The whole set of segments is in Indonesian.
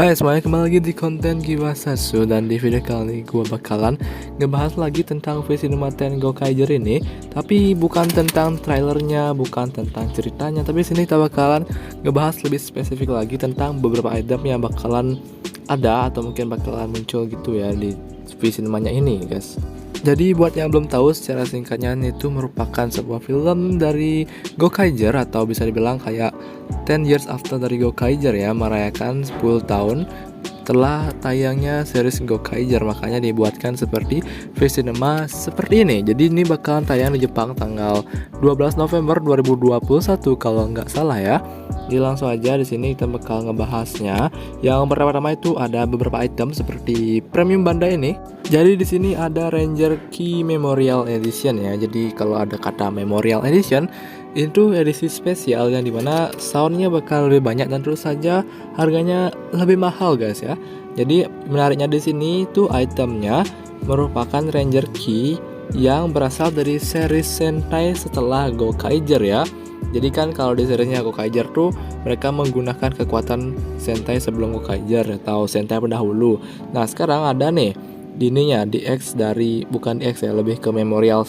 Hai semuanya, kembali lagi di konten Kiwasasu. Dan di video kali ini gue bakalan ngebahas lagi tentang V-Cinema 10 Gokaiger ini. Tapi bukan tentang trailernya, bukan tentang ceritanya, tapi sini kita bakalan ngebahas lebih spesifik lagi tentang beberapa item yang bakalan ada atau mungkin bakalan muncul gitu ya di V-Cinemanya ini guys. Jadi buat yang belum tahu, secara singkatnya itu merupakan sebuah film dari Gokaiger, atau bisa dibilang kayak 10 years after dari Gokaiger ya, merayakan 10 tahun setelah tayangnya series Gokaiger, makanya dibuatkan seperti V-Cinema seperti ini. Jadi ini bakalan tayang di Jepang tanggal 12 November 2021 kalau nggak salah ya. Jadi langsung aja di sini kita bakal ngebahasnya. Yang pertama-tama itu ada beberapa item seperti premium Bandai ini. Jadi di sini ada Ranger Key Memorial Edition ya. Jadi kalau ada kata Memorial Edition, itu edisi spesial yang dimana soundnya bakal lebih banyak dan terus saja harganya lebih mahal guys ya. Jadi menariknya di sini tuh itemnya merupakan Ranger Key yang berasal dari series Sentai setelah Gokaiger ya. Jadi kan kalau di seriesnya Gokaiger tuh mereka menggunakan kekuatan Sentai sebelum Gokaiger atau Sentai pendahulu. Nah sekarang ada nih dininya DX dari, bukan DX ya, lebih ke Memorial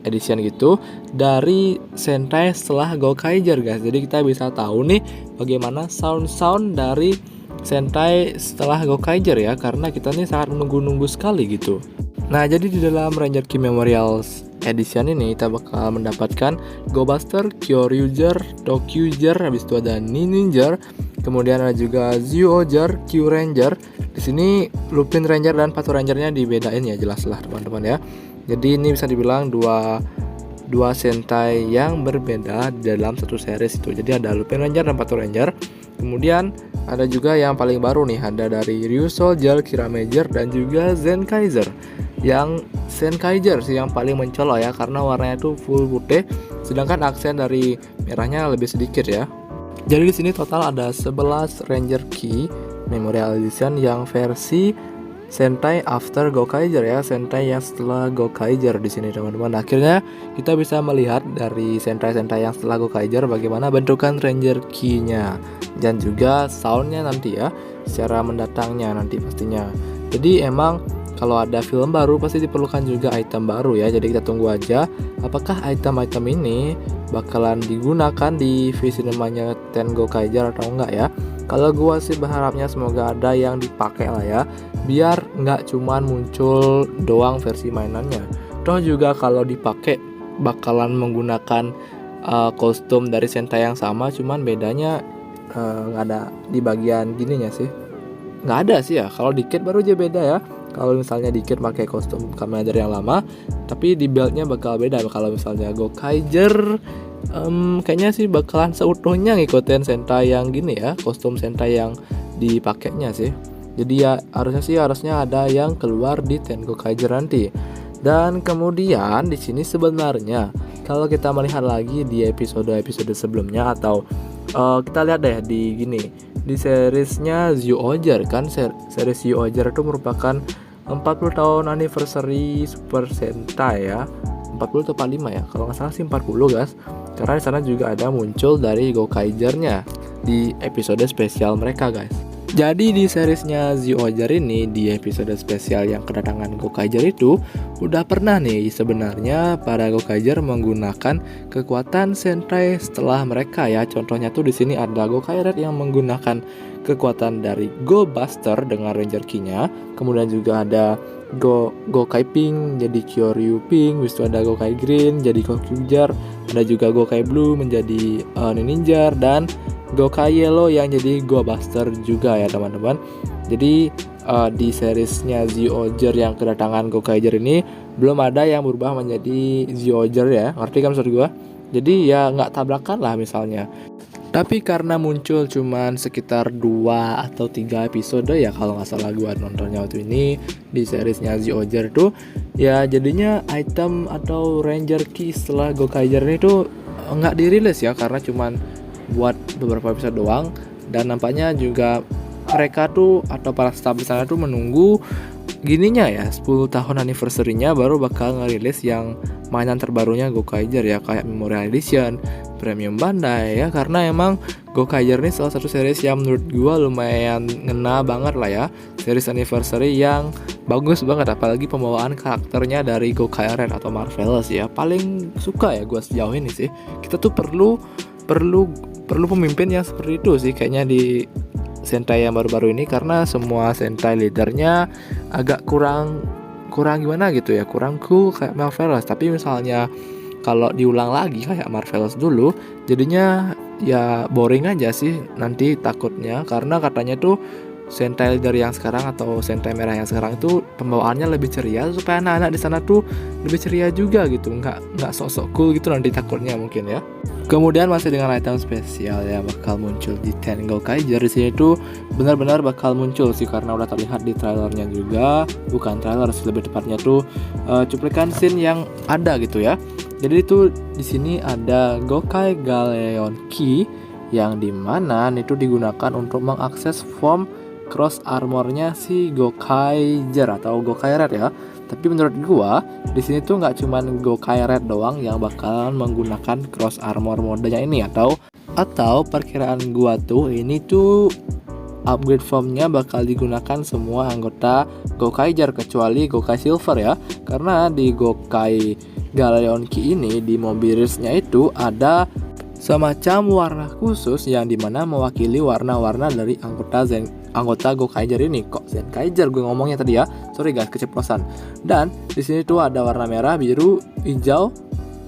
Edition gitu, dari Sentai setelah Gokaiger guys. Jadi kita bisa tahu nih bagaimana sound dari Sentai setelah Gokaiger ya, karena kita nih sangat menunggu-nunggu sekali gitu. Nah jadi di dalam Ranger Key Memorial Edition ini kita bakal mendapatkan Go Buster, Kyoryuger, Tokyuger, habis itu ada Ninja, kemudian ada juga Zyuohger, Q Ranger. Di sini Lupin Ranger dan Patu Rangernya dibedain ya, jelas lah teman-teman ya. Jadi ini bisa dibilang dua Sentai yang berbeda dalam satu series itu. Jadi ada Lupin Ranger dan Patu Ranger. Kemudian ada juga yang paling baru nih, ada dari Ryusoulger, Kiramager dan juga Zenkaiger. Yang Zenkaiger sih yang paling mencolok ya, karena warnanya itu full putih, sedangkan aksen dari merahnya lebih sedikit ya. Jadi di sini total ada 11 Ranger Key Memorial Edition yang versi Sentai after Gokaiger ya, Sentai yang setelah Gokaiger di sini teman-teman. Akhirnya kita bisa melihat dari Sentai-Sentai yang setelah Gokaiger bagaimana bentukan Ranger Key-nya dan juga soundnya nanti ya, secara mendatangnya nanti pastinya. Jadi emang kalau ada film baru pasti diperlukan juga item baru ya. Jadi kita tunggu aja apakah item-item ini bakalan digunakan di V-Cinemanya 10 Gokaiger atau enggak ya. Kalau gua sih berharapnya semoga ada yang dipakai lah ya, biar nggak cuman muncul doang versi mainannya. Toh juga kalau dipakai bakalan menggunakan kostum dari Sentai yang sama, cuman bedanya nggak ada di bagian gininya sih. Nggak ada sih ya, kalau dikit baru aja beda ya. Kalau misalnya dikit pakai kostum Kamen Rider yang lama, tapi di build-nya bakal beda. Kalau misalnya Gokaiger kayaknya sih bakalan seutuhnya ngikutin Sentai yang gini ya, kostum Sentai yang dipakainya sih. Jadi ya harusnya ada yang keluar di 10 Gokaiger nanti. Dan kemudian di sini sebenarnya kalau kita melihat lagi di episode sebelumnya, atau kita lihat deh di gini, di seriesnya Zyuohger kan, series Zyuohger itu merupakan 40 tahun anniversary Super Sentai ya. 40 atau 45 ya, kalau nggak salah sih 40 guys. Karena di sana juga ada muncul dari Gokaigernya di episode spesial mereka guys. Jadi di seriesnya Zyuohger ini, di episode spesial yang kedatangan Gokaiger itu udah pernah nih sebenarnya para Gokaiger menggunakan kekuatan Sentai setelah mereka ya. Contohnya tuh di sini ada Gokaiger yang menggunakan kekuatan dari Go Buster dengan Ranger Key-nya. Kemudian juga ada Gokai Pink jadi Kyoryu Pink, habis itu ada Gokai Green jadi Tokyuger, ada juga Gokai Blue menjadi Ninja, dan Gokai Yellow yang jadi Go Buster juga ya teman-teman. Jadi di seriesnya Zyuohger yang kedatangan Gokaiger ini belum ada yang berubah menjadi Zyuohger ya, ngerti kan maksud gua? Jadi ya nggak tabrakan lah misalnya. Tapi karena muncul cuman sekitar 2 atau 3 episode ya kalau nggak salah gua nontonnya waktu ini di seriesnya Zyuohger tuh, ya jadinya item atau Ranger Key setelah Gokaiger itu nggak dirilis ya, karena cuman buat beberapa episode doang. Dan nampaknya juga mereka tuh atau para staff di sana tuh menunggu gininya ya, 10 tahun anniversary-nya baru bakal ngerilis yang mainan terbarunya Gokaiger ya, kayak Memorial Edition, Premium Bandai ya, karena emang Gokaiger ini salah satu series yang menurut gua lumayan ngena banget lah ya, series anniversary yang bagus banget, apalagi pembawaan karakternya dari Gokaiger atau Marvelous ya, paling suka ya gua sejauh ini sih. Kita tuh perlu pemimpin yang seperti itu sih kayaknya di Sentai yang baru-baru ini, karena semua Sentai leadernya agak kurang gimana gitu ya, kurang cool kayak Marvelous. Tapi misalnya kalau diulang lagi kayak Marvelous dulu, jadinya ya boring aja sih nanti takutnya, karena katanya tuh Sentai leader yang sekarang atau Sentai merah yang sekarang itu pembawaannya lebih ceria, supaya anak-anak di sana tuh lebih ceria juga gitu, nggak sok-sok cool gitu nanti takutnya mungkin ya. Kemudian masih dengan item spesial yang bakal muncul di Ten Gokaiger, di sini tuh benar-benar bakal muncul sih, karena udah terlihat di trailernya juga, bukan trailer sih lebih tepatnya tuh cuplikan scene yang ada gitu ya. Jadi itu di sini ada Gokai Galeon Key yang dimana itu digunakan untuk mengakses form cross armornya si Gokaiger atau Gokaiger ya. Tapi menurut gua di sini tuh nggak cuman Gokaiger doang yang bakalan menggunakan cross armor modenya ini, atau perkiraan gua tuh ini tuh upgrade formnya bakal digunakan semua anggota Gokaiger kecuali Gokai Silver ya, karena di Gokai Galeon Key ini di mobilisnya itu ada semacam warna khusus yang dimana mewakili warna-warna dari anggota Gokaiger ini. Kok Zenkaiger gue ngomongnya tadi ya, sorry guys keceplosan. Dan di sini tuh ada warna merah, biru, hijau,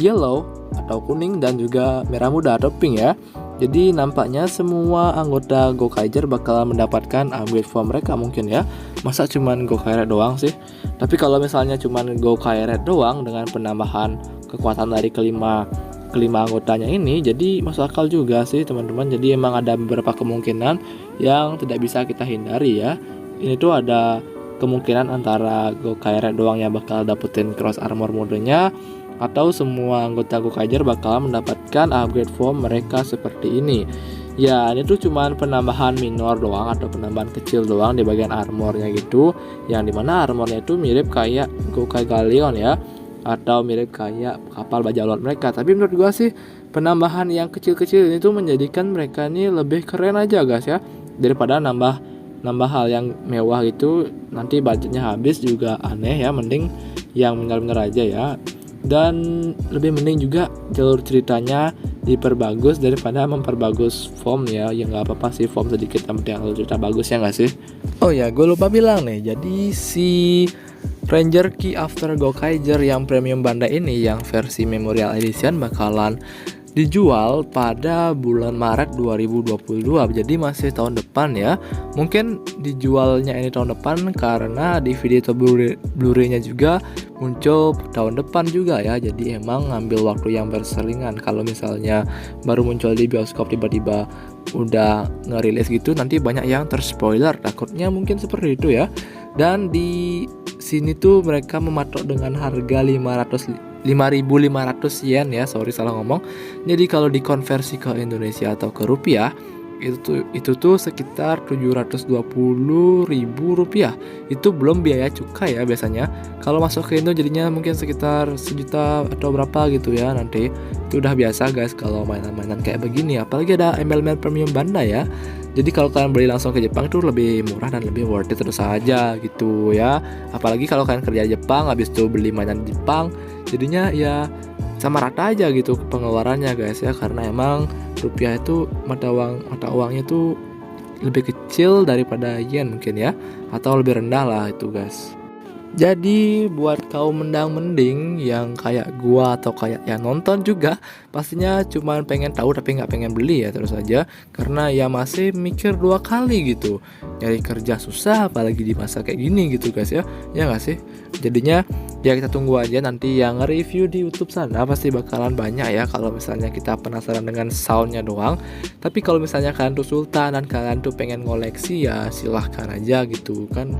yellow atau kuning, dan juga merah muda atau pink ya. Jadi nampaknya semua anggota Gokaiger bakal mendapatkan upgrade form mereka mungkin ya. Masa cuman Gokaiger doang sih? Tapi kalau misalnya cuman Gokaiger doang dengan penambahan kekuatan dari kelima anggotanya ini, jadi masuk akal juga sih teman-teman. Jadi emang ada beberapa kemungkinan yang tidak bisa kita hindari ya. Ini tuh ada kemungkinan antara Gokaiger doang yang bakal dapetin cross armor modenya, atau semua anggota Gokaiger bakal mendapatkan upgrade form mereka seperti ini. Ya ini tuh cuman penambahan minor doang atau penambahan kecil doang di bagian armornya gitu, yang dimana armornya itu mirip kayak Gokai Galeon ya, atau mirip kayak kapal bajak laut mereka. Tapi menurut gua sih penambahan yang kecil-kecil ini tuh menjadikan mereka ini lebih keren aja guys ya, daripada nambah hal yang mewah gitu, nanti budgetnya habis juga aneh ya. Mending yang benar-benar aja ya, dan lebih mending juga jalur ceritanya diperbagus daripada memperbagus form ya. Ya nggak apa-apa sih form sedikit, yang penting alur cerita bagus ya nggak sih. Oh ya, gue lupa bilang nih, jadi si Ranger Key After Gokaiger yang Premium Bandai ini yang versi Memorial Edition bakalan dijual pada bulan Maret 2022, jadi masih tahun depan ya. Mungkin dijualnya ini tahun depan karena DVD atau Blu-ray-nya juga muncul tahun depan juga ya. Jadi emang ngambil waktu yang berselingan. Kalau misalnya baru muncul di bioskop tiba-tiba udah ngerilis gitu, nanti banyak yang terspoiler, takutnya mungkin seperti itu ya. Dan di sini tuh mereka mematok dengan harga 5.500 yen ya, sorry salah ngomong. Jadi kalau dikonversi ke Indonesia atau ke rupiah itu tuh sekitar 720.000 rupiah. Itu belum biaya cukai ya biasanya. Kalau masuk ke Indo jadinya mungkin sekitar 1 juta atau berapa gitu ya nanti. Itu udah biasa guys kalau mainan-mainan kayak begini, apalagi ada embel-embel Premium Bandai ya. Jadi kalau kalian beli langsung ke Jepang itu lebih murah dan lebih worth it terus aja gitu ya. Apalagi kalau kalian kerja di Jepang habis itu beli mainan Jepang, jadinya ya sama rata aja gitu pengeluarannya guys ya, karena emang rupiah itu mata uangnya tuh lebih kecil daripada yen mungkin ya, atau lebih rendah lah itu guys. Jadi buat kaum mendang-mending yang kayak gua atau kayak yang nonton juga, pastinya cuma pengen tahu tapi nggak pengen beli ya terus aja, karena ya masih mikir 2 kali gitu. Nyari kerja susah apalagi di masa kayak gini gitu guys ya nggak sih? Jadinya ya kita tunggu aja nanti yang review di YouTube sana, pasti bakalan banyak ya kalau misalnya kita penasaran dengan soundnya doang. Tapi kalau misalnya kalian tuh sultan dan kalian tuh pengen ngoleksi ya silahkan aja gitu kan.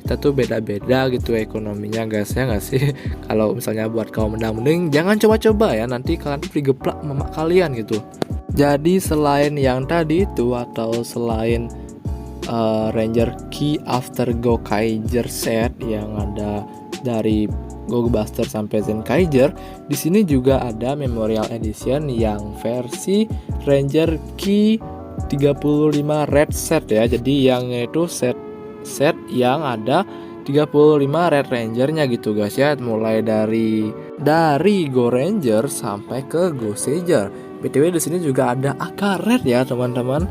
Kita tuh beda-beda gitu ekonominya guys ya nggak sih. Kalau misalnya buat kaum mendang-mending jangan coba-coba ya, nanti kalian tuh digeplak mamak kalian gitu. Jadi selain yang tadi itu, atau selain Ranger Key After Gokaiger set yang ada dari Gobuster sampai Zenkaiger. Di sini juga ada Memorial Edition yang versi Ranger Key 35 Red set ya. Jadi yang itu set yang ada 35 Red Rangernya gitu guys ya. Mulai dari Go Ranger sampai ke Go Sager. BTW di sini juga ada AK Red ya teman-teman.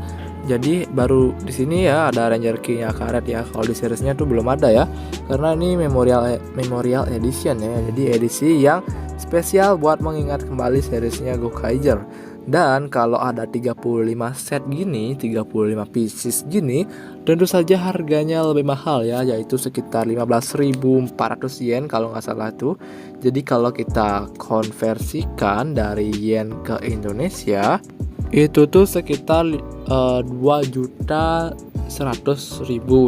Jadi baru di sini ya ada Ranger Key-nya karet ya. Kalau di seriesnya tuh belum ada ya. Karena ini Memorial Edition ya. Jadi edisi yang spesial buat mengingat kembali seriesnya Gokaiger. Dan kalau ada 35 set gini, 35 pieces gini, tentu saja harganya lebih mahal ya, yaitu sekitar 15.400 yen kalau nggak salah tuh. Jadi kalau kita konversikan dari yen ke Indonesia, itu tuh sekitar 2.100.000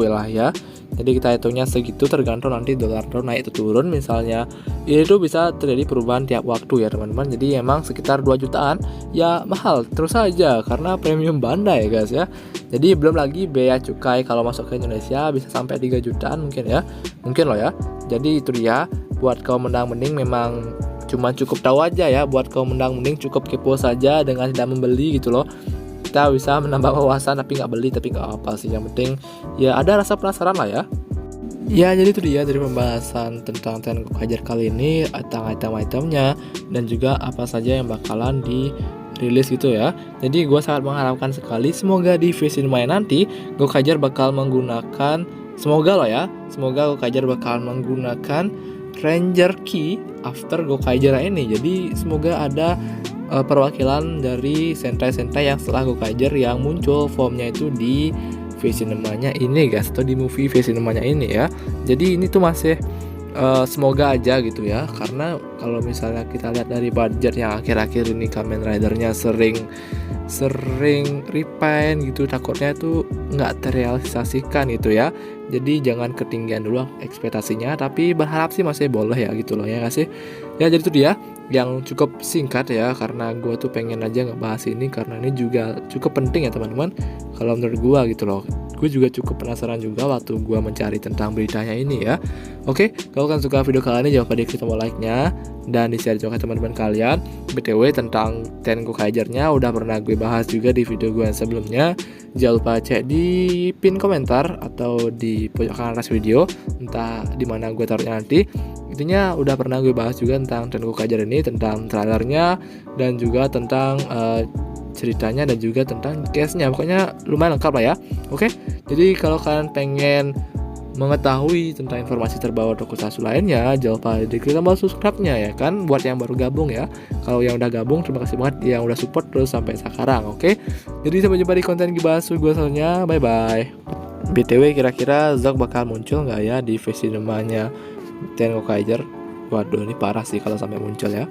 lah ya. Jadi kita hitungnya segitu, tergantung nanti dolar tuh naik atau turun. Misalnya ini tuh bisa terjadi perubahan tiap waktu ya teman-teman. Jadi emang sekitar 2 jutaan ya, mahal terus saja karena premium Bandai guys ya. Jadi belum lagi bea cukai kalau masuk ke Indonesia bisa sampai 3 jutaan mungkin ya. Mungkin loh ya. Jadi itu dia, buat kaum menang mending memang cuma cukup tahu aja ya. Buat kaum menang mending cukup kepo saja dengan tidak membeli gitu loh. Kita bisa menambah wawasan tapi nggak beli, tapi nggak apa sih, yang penting ya ada rasa penasaran lah ya. Ya jadi itu dia dari pembahasan tentang Ten Gokaiger kali ini, tentang item-itemnya dan juga apa saja yang bakalan dirilis gitu ya. Jadi gue sangat mengharapkan sekali semoga di versi lumayan nanti Gokaiger bakal menggunakan, semoga loh ya, semoga Gokaiger bakal menggunakan Ranger Key After Gokaiger ini. Jadi semoga ada perwakilan dari sentai-sentai yang setelah Gokaiger yang muncul formnya itu di versi namanya ini guys, atau di movie versi namanya ini ya. Jadi ini tuh masih semoga aja gitu ya, karena kalau misalnya kita lihat dari budget yang akhir-akhir ini Kamen Ridernya sering repaint gitu, takutnya itu nggak terrealisasikan gitu ya. Jadi jangan ketinggian dulu ekspektasinya, tapi berharap sih masih boleh ya gitu loh ya nggak sih. Ya jadi itu dia yang cukup singkat ya, karena gue tuh pengen aja ngebahas ini karena ini juga cukup penting ya teman-teman kalau menurut gue gitu loh. Gue juga cukup penasaran juga waktu gue mencari tentang beritanya ini ya. Oke, kalau kalian suka video kali ini jangan lupa diklik tombol like-nya dan di-share juga ke teman-teman kalian. BTW tentang Ten Gokaiger-nya udah pernah gue bahas juga di video gue yang sebelumnya. Jangan lupa cek di pin komentar atau di pojok kanan atas video, entah di mana gue taruhnya nanti. Intinya udah pernah gue bahas juga tentang Ten Gokaiger ini, tentang trailernya dan juga tentang ceritanya dan juga tentang case-nya. Pokoknya lumayan lengkap lah ya. Oke, jadi kalau kalian pengen mengetahui tentang informasi terbaru tokusatsu lainnya, jangan lupa diklik tombol subscribe-nya ya kan, buat yang baru gabung ya. Kalau yang udah gabung, terima kasih banget yang udah support terus sampai sekarang. Oke, jadi sampai jumpa di konten Gibasu gue selanjutnya. Bye bye. BTW kira-kira Zog bakal muncul nggak ya di versi namanya Ten Gokaiger? Waduh, ini parah sih kalau sampai muncul ya.